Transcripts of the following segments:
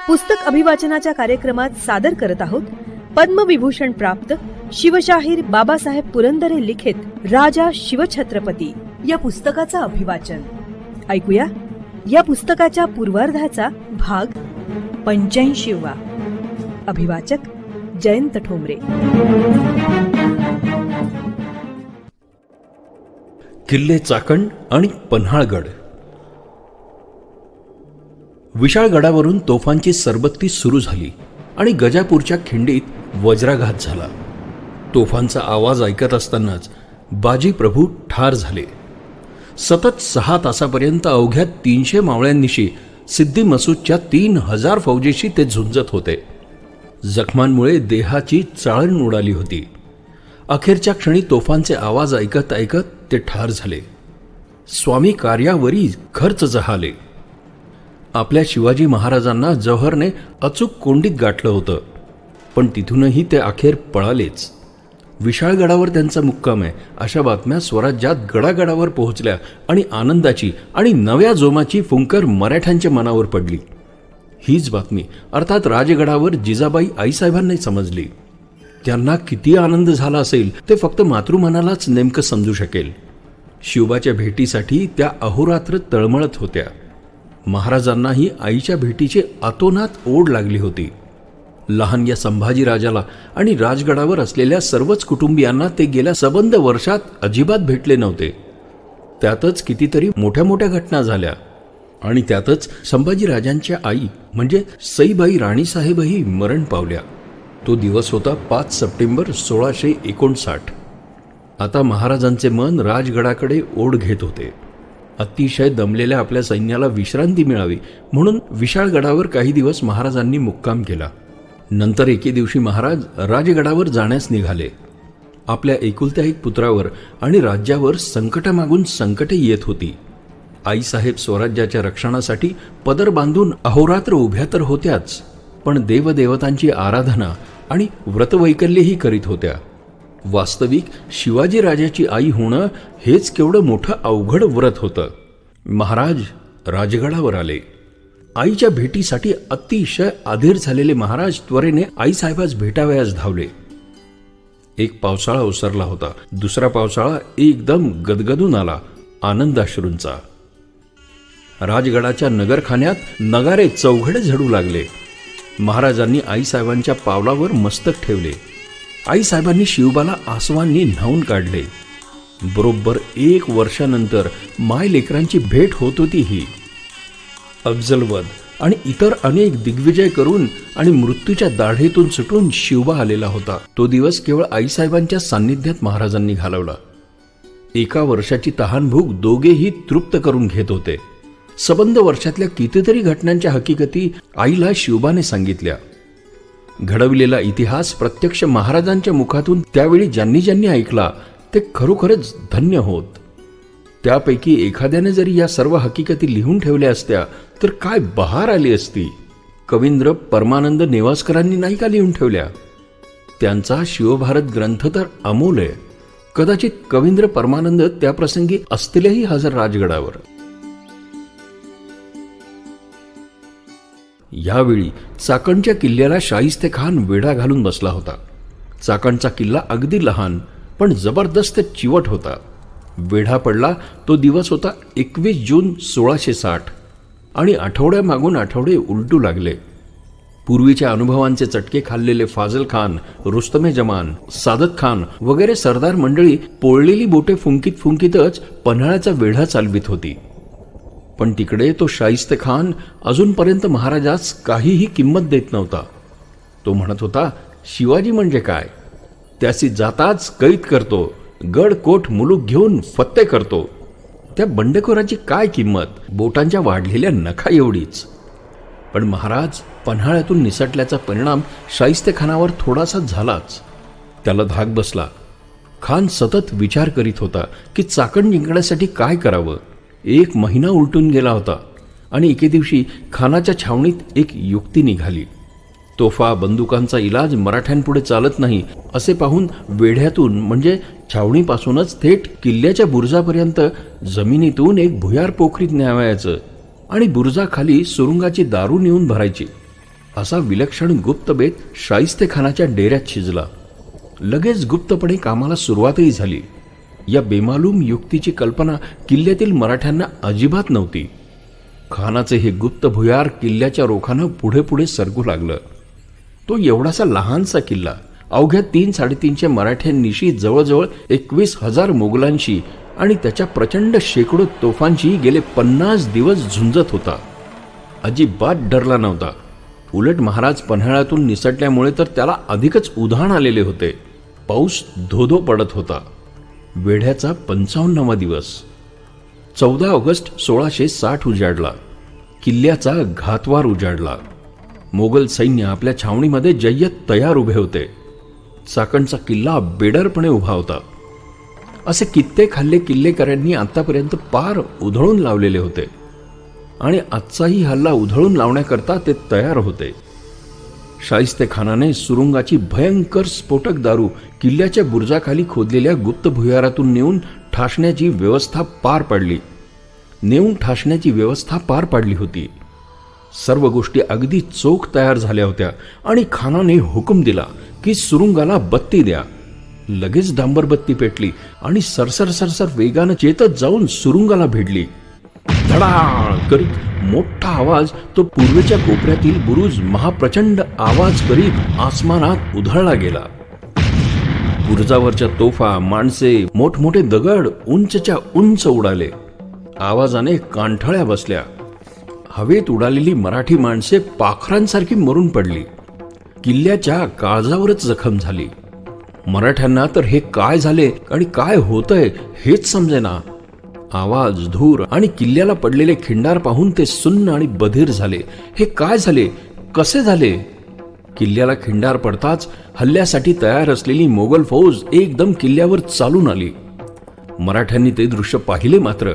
पुस्तक अभिवाचनाच्या कार्यक्रमात सादर करत आहोत पद्मविभूषण प्राप्त शिवशाहीर बाबासाहेब पुरंदरे लिखित राजा शिवछत्रपती या पुस्तकाचा अभिवाचन. ऐकूया या पुस्तकाच्या पूर्वार्धाचा भाग 85वा. अभिवाचक जयंत ठोंबरे. किल्ले चाकण आणि पन्हाळगड. विशाळगडावरून तोफांची सरबत्ती सुरू झाली आणि गजापूरच्या खिंडीत वज्राघात झाला. तोफांचा आवाज ऐकत असतानाच बाजी प्रभू ठार झाले. सतत 6 तासापर्यंत अवघ्या 300 मावळ्यांनिशी सिद्दी मसूदच्या 3000 फौजेशी ते झुंजत होते. जखमांमुळे देहाची चाळण उडाली होती. अखेरच्या क्षणी तोफांचे आवाज ऐकत ऐकत ते ठार झाले. स्वामी कार्यावरी खर्च जहाले. आपल्या शिवाजी महाराजांना जव्हरने अचूक कोंडीत गाठलं होतं, पण तिथूनही ते अखेर पळालेच. विशाळगडावर त्यांचा मुक्काम आहे अशा बातम्या स्वराज्यात गडागडावर पोहोचल्या आणि आनंदाची आणि नव्या जोमाची फुंकर मराठ्यांच्या मनावर पडली. हीच बातमी अर्थात राजगडावर जिजाबाई आईसाहेबांनी समजली. त्यांना किती आनंद झाला असेल ते फक्त मातृमनालाच नेमकं समजू शकेल. शिवबाच्या भेटीसाठी त्या अहोरात्र तळमळत होत्या. महाराजांनाही आईच्या भेटीची अतोनात ओढ लागली होती. लहान या संभाजीराजाला आणि राजगडावर असलेल्या सर्वच कुटुंबियांना ते गेल्या सबंध वर्षात अजिबात भेटले नव्हते. त्यातच कितीतरी मोठ्या मोठ्या घटना झाल्या आणि त्यातच संभाजीराजांच्या आई म्हणजे सईबाई राणीसाहेबही मरण पावल्या. तो दिवस होता 5 सप्टेंबर 1659. आता महाराजांचे मन राजगडाकडे ओढ घेत होते. अतिशय दमलेल्या आपल्या सैन्याला विश्रांती मिळावी म्हणून विशाळगडावर काही दिवस महाराजांनी मुक्काम केला. नंतर एके दिवशी महाराज राजगडावर जाण्यास निघाले. आपल्या एकुलत्या एक पुत्रावर आणि राज्यावर संकटामागून संकटे येत होती. आईसाहेब स्वराज्याच्या रक्षणासाठी पदर बांधून अहोरात्र उभ्या तर होत्याच, पण देवदेवतांची आराधना आणि व्रतवैकल्यही करीत होत्या. वास्तविक शिवाजी राजाची आई होणं हेच केवढं मोठं अवघड व्रत होतं. महाराज राजगडावर आले. आईच्या भेटीसाठी अतिशय अधीर झालेले महाराज त्वरेने आईसाहेबास भेटावयास धावले. एक पावसाळा ओसरला होता. दुसरा पावसाळा एकदम गदगदून आला आनंदाश्रूंचा. राजगडाच्या नगरखान्यात नगारे चौघडे झडू लागले. महाराजांनी आईसाहेबांच्या पावलावर मस्तक ठेवले. आईसाहेबांनी शिवबाला आसवांनी न्हावून काढले. बरोबर 1 वर्षानंतर माय लेकरांची भेट होत होती. ही अफजलवद आणि इतर अनेक दिग्विजय करून आणि मृत्यूच्या दाढेतून सुटून शिवबा आलेला होता. तो दिवस केवळ आईसाहेबांच्या सान्निध्यात महाराजांनी घालवला. 1 वर्षाची तहानभूक दोघेही तृप्त करून घेत होते. सबंध वर्षातल्या कितीतरी घटनांच्या हकीकती आईला शिवबाने सांगितल्या. घडविलेला इतिहास प्रत्यक्ष महाराजांच्या मुखातून त्यावेळी ज्यांनी ज्यांनी ऐकला ते खरोखरच धन्य होत. त्यापैकी एखाद्याने जरी या सर्व हकीकती लिहून ठेवल्या असत्या तर काय बहार आली असती. कवींद्र परमानंद नेवासकरांनी नाही का लिहून ठेवल्या? त्यांचा शिवभारत ग्रंथ तर अमोल आहे. कदाचित कवींद्र परमानंद त्याप्रसंगी असतीलही हजर राजगडावर. यावेळी चाकणच्या किल्ल्याला शाहिस्ते खान वेढा घालून बसला होता. चाकणचा किल्ला अगदी लहान पण जबरदस्त चिवट होता. वेढा पडला तो दिवस होता 21 जून 1660 आणि आठवड्यामागून आठवडे उलटू लागले. पूर्वीच्या अनुभवांचे चटके खाल्लेले फाजल खान, रुस्तमे जमान, सादत खान वगैरे सरदार मंडळी पोळलेली बोटे फुंकीत फुंकीतच पन्हाळ्याचा वेढा चालवित होती. पण तिकडे तो शाहिस्ते खान अजूनपर्यंत महाराजास काहीही किंमत देत नव्हता. तो म्हणत होता, शिवाजी म्हणजे काय? त्याची जाताच कैद करतो, गड कोट मुलूक घेऊन फत्ते करतो. त्या बंडखोराची काय किंमत? बोटांच्या वाढलेल्या नखा एवढीच. पण महाराज पन्हाळ्यातून निसटल्याचा परिणाम शाहिस्ते खानावर थोडासा झालाच. त्याला धाक बसला. खान सतत विचार करीत होता की चाकण जिंकण्यासाठी काय करावं. 1 महिना उलटून गेला होता आणि एके दिवशी खानाच्या छावणीत एक युक्ती निघाली. तोफा बंदुकांचा इलाज मराठ्यांपुढे चालत नाही असे पाहून वेढ्यातून म्हणजे छावणीपासूनच थेट किल्ल्याच्या बुरुजापर्यंत जमिनीतून एक भुयार पोखरीत न्यावायचं आणि बुरुजाखाली सुरुंगाची दारू नेऊन भरायची. असा विलक्षण गुप्तबेत शाहिस्तेखानाच्या डेऱ्यात शिजला. लगेच गुप्तपणे कामाला सुरुवातही झाली. या बेमालूम युक्तीची कल्पना किल्ल्यातील मराठ्यांना अजिबात नव्हती. खानाचे हे गुप्त भुयार किल्ल्याच्या रोखानं पुढे पुढे सरकू लागलं. तो एवढासा लहानसा किल्ला अवघ्या 3-350 मराठ्यांनीशी जवळजवळ 21,000 मोगलांशी आणि त्याच्या प्रचंड शेकडो तोफांशी गेले 50 दिवस झुंजत होता. अजिबात डरला नव्हता. उलट महाराज पन्हाळ्यातून निसटल्यामुळे तर त्याला अधिकच उधाण आलेले होते. पाऊस धोधो पडत होता. वेढ्याचा 55वा दिवस. 14 ऑगस्ट 1660 उजाडला. किल्ल्याचा घातवार उजाडला. मोगल सैन्य आपल्या छावणीमध्ये जय्यत तयार उभे होते. चाकणचा किल्ला बेडरपणे उभा होता. असे कित्येक हल्ले किल्लेकऱ्यांनी आतापर्यंत पार उधळून लावलेले होते आणि आजचाही हल्ला उधळून लावण्याकरता ते तयार होते. शाहिस्तेखानाने सुरुंगाची भयंकर स्फोटक दारू किल्ल्याच्या बुरुजाखाली खोदलेल्या गुप्त भुयारातून नेऊन ठासण्याची व्यवस्था पार पाडली होती. सर्व गोष्टी अगदी चोख तयार झाल्या होत्या आणि खानाने हुकूम दिला की सुरुंगाला बत्ती द्या. लगेच डांबरबत्ती पेटली आणि सरसर वेगानं चेतत जाऊन सुरुंगाला भिडली. धडाळ करीत मोठा आवाज तो पूर्वेच्या कोपऱ्यातील बुरुज महाप्रचंड आवाज करीत आसमानात उधळला गेला. बुरुजावरच्या तोफा, माणसे, मोठमोठे दगड उंचच्या उंच उडाले. आवाजाने कानठळ्या बसल्या. हवेत उडालेली मराठी माणसे पाखरांसारखी मरून पडली. किल्ल्याच्या काळजावरच जखम झाली. मराठ्यांना तर हे काय झाले आणि काय होतंय हेच समजेना. आवाज, धूर आणि किल्ल्याला पडलेले खिंडार पाहून ते सुन्न आणि बधीर झाले. हे काय झाले, कसे झाले? किल्ल्याला खिंडार पडताच हल्ल्यासाठी तयार असलेली मोगल फौज एकदम किल्ल्यावर चालून आली. मराठ्यांनी ते दृश्य पाहिले मात्र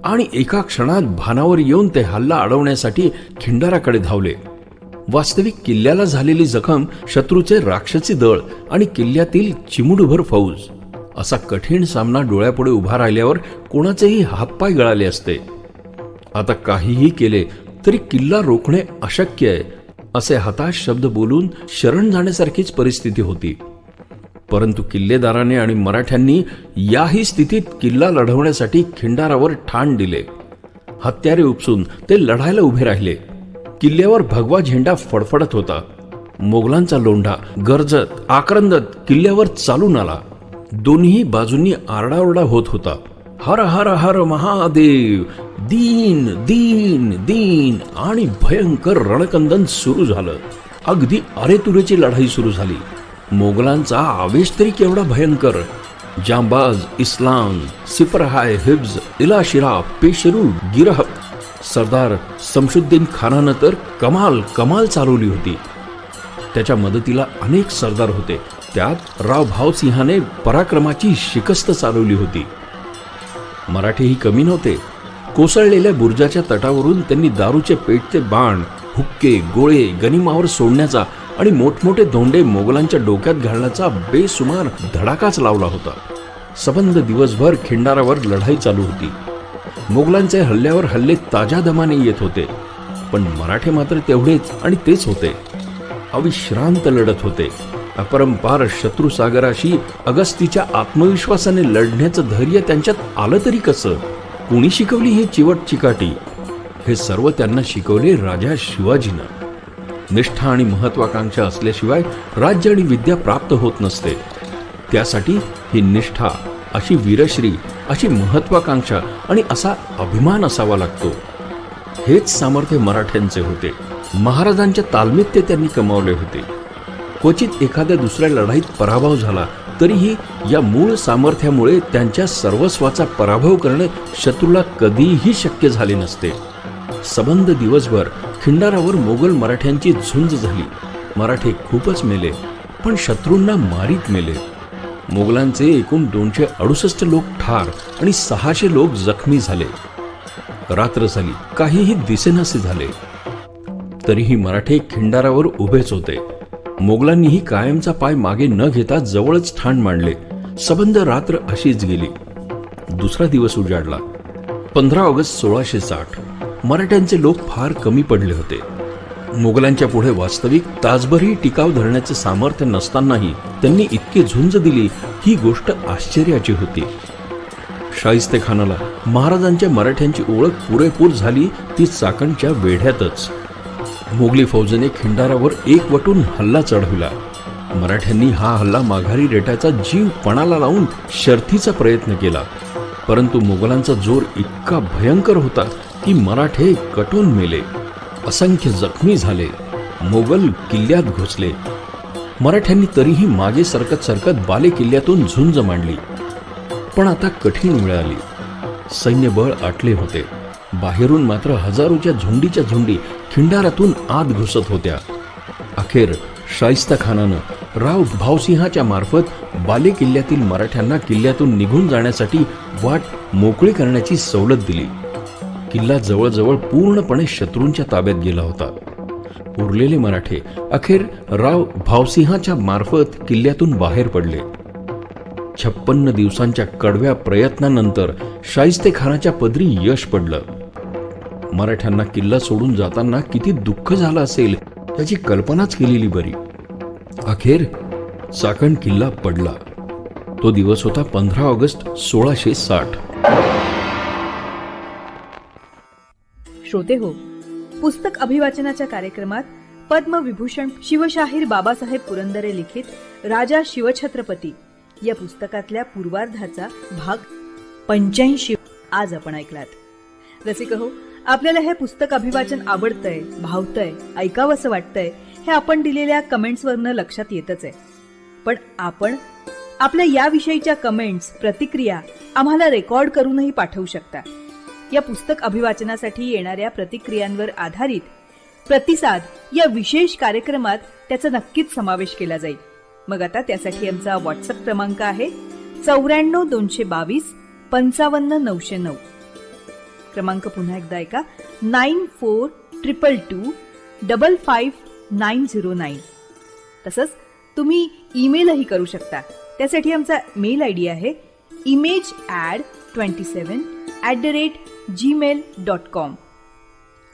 आणि एका क्षणात भानावर येऊन ते हल्ला अडवण्यासाठी खिंडाराकडे धावले. वास्तविक किल्ल्याला झालेली जखम शत्रूचे राक्षसी दळ आणि किल्ल्यातील चिमुडभर फौज असा कठीण सामना डोळ्यापुढे उभा राहिल्यावर कोणाचेही हातपाय गळाले असते. आता काहीही केले तरी किल्ला रोखणे अशक्य आहे असे हताश शब्द बोलून शरण जाण्यासारखीच परिस्थिती होती. परंतु किल्लेदाराने आणि मराठ्यांनी याही स्थितीत किल्ला लढवण्यासाठी खिंडारावर ठाण दिले. हत्यारे उपसून ते लढायला उभे राहिले. किल्ल्यावर भगवा झेंडा फडफडत होता. मोगलांचा लोंढा गरजत आक्रंदत किल्ल्यावर चालून आला. दोन्ही बाजूंनी आरडाओरडा होत होता. हर हर हर महादेव, दीन दीन दीन आणि भयंकर रणकंदन सुरू झालं. अगदी अरेतुरेची लढाई सुरू झाली. मोगलांचा आवेश तरी केवढा भयंकर. जांबाज, इस्लाम, सिफरहाय, हिब्ज, इलाशिरा, पेशरू, गिरह, सरदार शमशुद्दीन खानानं तर कमाल चालवली होती. त्याच्या मदतीला अनेक सरदार होते. त्यात राव भावसिंहाने पराक्रमाची शिकस्त चालवली होती. मराठीही कमी नव्हते. कोसळलेल्या बुर्जाच्या तटावरून त्यांनी दारूचे पेटते बाण, हुक्के, गोळे गनिमावर सोडण्याचा आणि मोठमोठे धोंडे मोगलांच्या डोक्यात घालण्याचा बेसुमार धडाकाच लावला होता. सबंध दिवसभर खिंडारावर लढाई चालू होती. मोगलांचे हल्ल्यावर हल्ले ताज्या दमाने येत होते. पण मराठे मात्र तेवढेच आणि तेच होते. अविश्रांत लढत होते. अपरंपार शत्रुसागराशी अगस्तीच्या आत्मविश्वासाने लढण्याचं धैर्य त्यांच्यात आलं तरी कसं? कुणी शिकवली ही चिवट चिकाटी? हे सर्व त्यांना शिकवले राजा शिवाजीनं. निष्ठा आणि महत्वाकांक्षा असल्याशिवाय राज्य आणि विद्या प्राप्त होत नसते. त्यासाठी ही निष्ठा, अशी वीरश्री, अशी महत्वाकांक्षा आणि असा अभिमान असावा लागतो. हेच सामर्थ्य मराठ्यांचे होते. महाराजांच्या तालमीत ते त्यांनी कमावले होते. क्वचित एखाद्या दुसऱ्या लढाईत पराभव झाला तरीही या मूळ सामर्थ्यामुळे त्यांच्या सर्वस्वाचा पराभव करणे शत्रूला कधीही शक्य झाले नसते. सबंध दिवसभर खिंडारावर मोगल मराठ्यांची झुंज झाली. मराठे खूपच मेले, पण शत्रूंना मारीत मेले. मोगलांचे एकूण 268 लोक ठार आणि 600 लोक जखमी झाले. रात्र झाली, काहीही दिसेनासे झाले. तरीही मराठे खिंडारावर उभेच होते. मोगलांनीही कायमचा पाय मागे न घेता जवळच ठाण मांडले. सबंध रात्र अशीच गेली. दुसरा दिवस उजाडला. 15 ऑगस्ट 1660. मराठ्यांचे लोक फार कमी पडले होते. मोगलांच्या पुढे वास्तविक तासभरही टिकाव धरण्याचे सामर्थ्य नसतानाही त्यांनी इतकी झुंज दिली, ही गोष्ट आश्चर्याची होती. शाहिस्तेखानाला महाराजांच्या मराठ्यांची ओळख पुरेपूर झाली ती चाकणच्या वेढ्यातच. मोगली फौजेने खिंडारावर एकवटून हल्ला चढविला. मराठ्यांनी हा हल्ला माघारी रेटायचा जीव पणाला लावून शर्थीचा प्रयत्न केला, परंतु मोगलांचा जोर इतका भयंकर होता की मराठे कटून मेले, असंख्य जखमी झाले. मोगल किल्ल्यात घुसले. मराठ्यांनी तरीही मागे सरकत सरकत बाले किल्ल्यातून झुंज मांडली. पण आता कठीण वेळ आली. सैन्यबळ आटले होते. बाहेरून मात्र हजारोच्या झुंडीच्या झुंडी खिंडारातून आत घुसत होत्या. अखेर शाहिस्तेखानानं राव भावसिंहाच्या मार्फत बाले किल्ल्यातील मराठ्यांना किल्ल्यातून निघून जाण्यासाठी वाट मोकळी करण्याची सवलत दिली. किल्ला जवळजवळ पूर्णपणे शत्रूंच्या ताब्यात गेला होता. उरलेले मराठे अखेर राव भावसिंहाच्या मार्फत किल्ल्यातून बाहेर पडले. 56 दिवसांच्या कडव्या प्रयत्नानंतर शाहिस्तेखानाच्या पदरी यश पडलं. मराठ्यांना किल्ला सोडून जाताना किती दुःख झालं असेल याची कल्पनाच केलेली बरी. अखेर चाकण किल्ला पडला. तो दिवस होता 15 ऑगस्ट 1660. श्रोते हो, पुस्तक अभिवाचनाच्या कार्यक्रमात पद्मविभूषण शिवशाहीर बाबासाहेब पुरंदरे लिखित राजा शिवछत्रपती या पुस्तकातल्या पूर्वार्धाचा भाग 85 आज आपण ऐकलात. रसिक हो, आपल्याला हे पुस्तक अभिवाचन आवडतंय, भावतंय, ऐकावंसं वाटतंय हे आपण दिलेल्या कमेंट्सवरनं लक्षात येतच आहे. पण आपण आपल्या याविषयीच्या कमेंट्स, प्रतिक्रिया आम्हाला रेकॉर्ड करूनही पाठवू शकता. या पुस्तक अभिवाचनासाठी येणाऱ्या प्रतिक्रियांवर आधारित प्रतिसाद या विशेष कार्यक्रमात त्याचा नक्कीच समावेश केला जाईल. मग आता त्यासाठी आमचा व्हॉट्सअप क्रमांक आहे 94 222 55 909. क्रमांक पुन्हा एकदा ऐका, 9422 55909. तसंच तुम्ही ईमेलही करू शकता. त्यासाठी आमचा मेल आयडी आहे image27@gmail.com.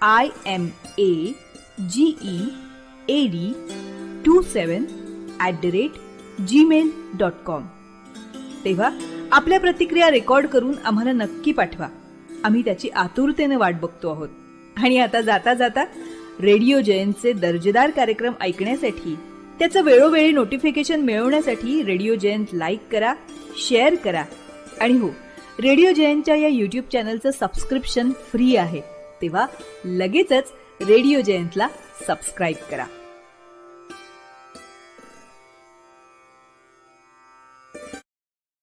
imagead27@gmail.com. तेव्हा आपल्या प्रतिक्रिया रेकॉर्ड करून आम्हाला नक्की पाठवा. आम्ही त्याची आतुरतेने वाट बघतो आहोत. आणि आता जाता जाता रेडिओ जयंतचे दर्जेदार कार्यक्रम ऐकण्यासाठी, त्याचं वेळोवेळी नोटिफिकेशन मिळवण्यासाठी रेडिओ जयंत लाईक करा, शेअर करा. आणि हो, रेडिओ जयंतच्या या यूट्यूब चॅनलचं सबस्क्रिप्शन फ्री आहे. तेव्हा लगेचच रेडिओ जयंतला सबस्क्राईब करा.